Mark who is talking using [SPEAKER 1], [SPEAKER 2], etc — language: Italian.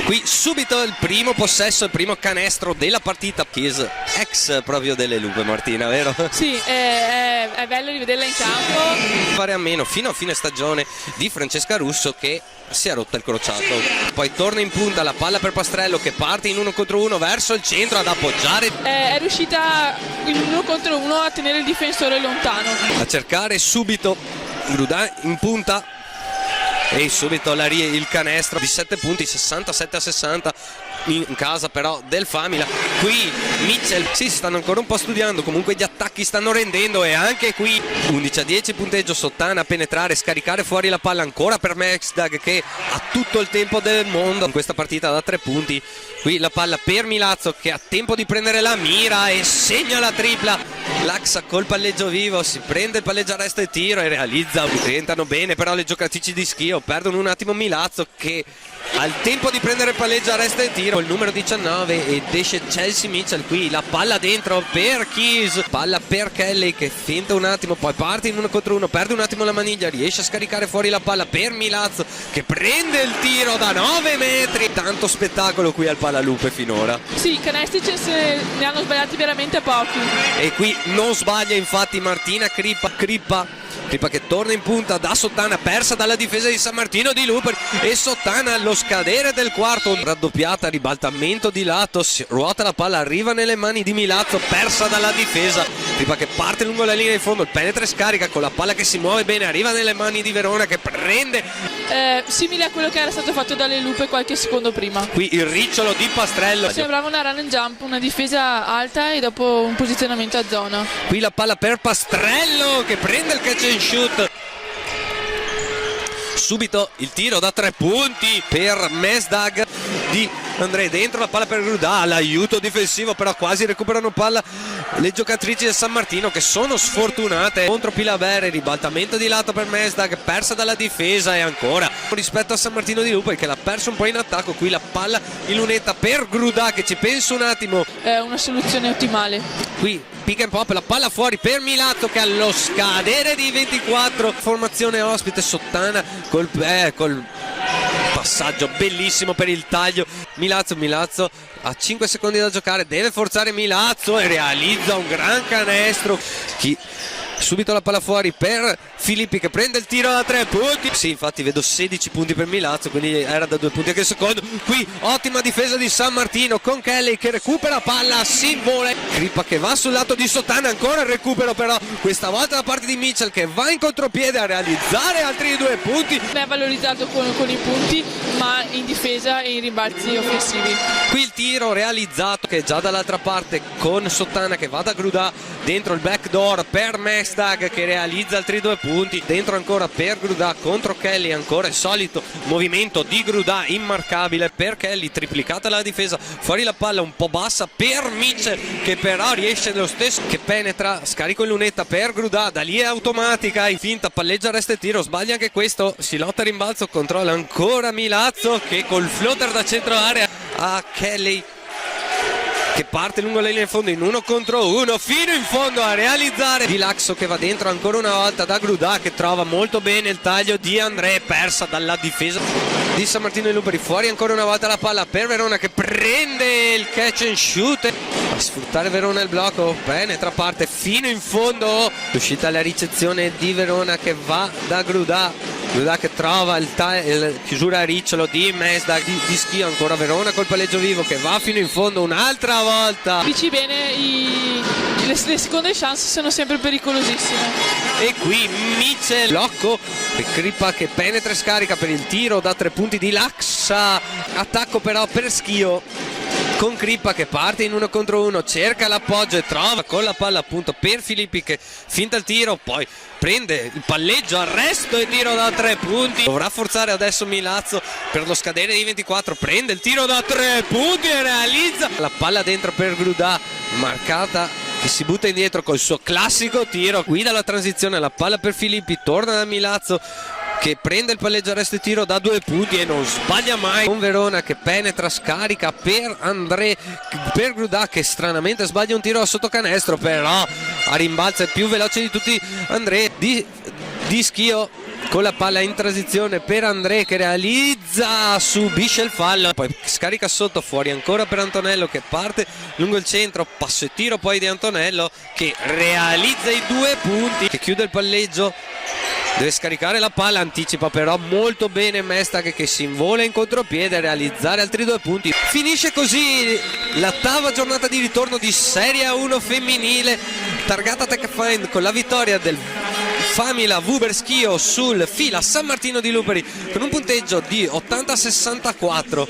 [SPEAKER 1] Qui subito il primo possesso, il primo canestro della partita. Kies, ex proprio delle Lupe, Martina, vero?
[SPEAKER 2] Sì, è bello rivederla in campo.
[SPEAKER 1] Fare a meno fino a fine stagione di Francesca Russo, che si è rotta il crociato. Poi torna in punta la palla per Pastrello, che parte in 1 contro 1 verso il centro ad appoggiare.
[SPEAKER 2] È riuscita in 1 contro 1 a tenere il difensore lontano.
[SPEAKER 1] A cercare subito Grudà in punta. E subito il canestro di 7 punti, 67-60 in casa però del Famila. Qui Mitchell, sì, stanno ancora un po' studiando, comunque gli attacchi stanno rendendo, e anche qui 11-10 punteggio. Sottana a penetrare, scaricare fuori la palla ancora per Mesdag, che ha tutto il tempo del mondo in questa partita da 3 punti. Qui la palla per Milazzo, che ha tempo di prendere la mira e segna la tripla. Laxa col palleggio vivo, si prende il palleggio arresto e tiro e realizza. Rientrano bene però le giocatrici di Schio, perdono un attimo Milazzo, che ha il tempo di prendere il palleggio arresto e tiro, il numero 19, ed esce Chelsea Mitchell. Qui la palla dentro per Kies, palla per Kelly, che fenta un attimo, poi parte in 1 contro 1, perde un attimo la maniglia, riesce a scaricare fuori la palla per Milazzo, che prende il tiro da 9 metri. Tanto spettacolo qui al Palalupe finora.
[SPEAKER 2] Sì, i canestri ne hanno sbagliati veramente pochi.
[SPEAKER 1] E qui non sbaglia infatti Martina Crippa che torna in punta da Sottana, persa dalla difesa di San Martino di Luperi, e Sottana allo scadere del quarto, raddoppiata, ribaltamento di lato, si ruota la palla, arriva nelle mani di Milazzo, persa dalla difesa. Crippa che parte lungo la linea di fondo, il penetra e scarica con la palla che si muove bene, arriva nelle mani di Verona, che prende.
[SPEAKER 2] Simile a quello che era stato fatto dalle Lupe qualche secondo prima.
[SPEAKER 1] Qui il ricciolo di Pastrello,
[SPEAKER 2] sembrava una run and jump, una difesa alta e dopo un posizionamento a zona.
[SPEAKER 1] Qui la palla per Pastrello, che prende il catch and shoot. Subito il tiro da 3 punti per Mesdag di André, dentro la palla per Grudà, l'aiuto difensivo però quasi recuperano palla le giocatrici del San Martino, che sono sfortunate contro Pilavere. Ribaltamento di lato per Mesdag, persa dalla difesa, e ancora rispetto a San Martino di Lupa, che l'ha perso un po' in attacco. Qui la palla in lunetta per Grudà, che ci pensa un attimo.
[SPEAKER 2] È una soluzione ottimale.
[SPEAKER 1] Qui pick and pop, la palla fuori per Milazzo, che allo scadere di 24, formazione ospite. Sottana col passaggio bellissimo per il taglio. Milazzo ha 5 secondi da giocare, deve forzare Milazzo e realizza un gran canestro. Subito la palla fuori per Filippi, che prende il tiro da 3 punti. Sì, infatti vedo 16 punti per Milazzo, quindi era da 2 punti anche il secondo. Qui ottima difesa di San Martino con Kelly che recupera palla, si vola. Crippa che va sul lato di Sottana, ancora il recupero però questa volta da parte di Mitchell, che va in contropiede a realizzare altri 2 punti.
[SPEAKER 2] Non è valorizzato con i punti, ma in difesa e in rimbalzi offensivi.
[SPEAKER 1] Qui il tiro realizzato, che è già dall'altra parte, con Sottana che va da Grudà, dentro il backdoor per Mesdag, che realizza altri 2 punti, dentro ancora per Grudà contro Kelly, ancora il solito movimento di Grudà immarcabile per Kelly, triplicata la difesa, fuori la palla un po' bassa per Mitchell, che però riesce lo stesso, che penetra, scarico in lunetta per Grudà, da lì è automatica, in finta, palleggia, resta e tiro, sbaglia anche questo, si lotta a rimbalzo, controlla ancora Milazzo, che col floater da centro area a Kelly, che parte lungo la linea di fondo in 1 contro 1 fino in fondo a realizzare. Di Laxo che va dentro ancora una volta da Grudà, che trova molto bene il taglio di André, persa dalla difesa di San Martino di Luperi. Fuori ancora una volta la palla per Verona, che prende il catch and shoot a sfruttare Verona il blocco, penetra, parte fino in fondo, uscita la ricezione di Verona, che va da Grudà che trova il chiusura a ricciolo di Mesdag di Schio, ancora Verona col palleggio vivo, che va fino in fondo un'altra volta.
[SPEAKER 2] Dici bene, le seconde chance sono sempre pericolosissime.
[SPEAKER 1] E qui Mitchell, blocco e Crippa che penetra e scarica per il tiro da 3 punti di Laxa, attacco però per Schio con Crippa che parte in 1 contro 1, cerca l'appoggio e trova con la palla appunto per Filippi, che finta il tiro, poi prende il palleggio, arresto e tiro da 3 punti. Dovrà forzare adesso Milazzo per lo scadere di 24, prende il tiro da 3 punti e realizza la palla dentro per Grudà, marcata, che si butta indietro col suo classico tiro. Guida la transizione, la palla per Filippi, torna da Milazzo che prende il palleggio, arresto e tiro da 2 punti e non sbaglia mai, con Verona che penetra, scarica per André, per Grudà che stranamente sbaglia un tiro a sottocanestro, però a rimbalzo è più veloce di tutti André di Schio, con la palla in transizione per André che realizza, subisce il fallo, poi scarica sotto, fuori ancora per Antonello che parte lungo il centro, passo e tiro poi di Antonello che realizza i 2 punti, che chiude il palleggio. Deve scaricare la palla, anticipa però molto bene Mestag che si invola in contropiede a realizzare altri 2 punti. Finisce così l'8ª giornata di ritorno di Serie A1 femminile, targata Tech Find con la vittoria del Famila Vuber Schio sul Fila San Martino di Luperi con un punteggio di 80-64.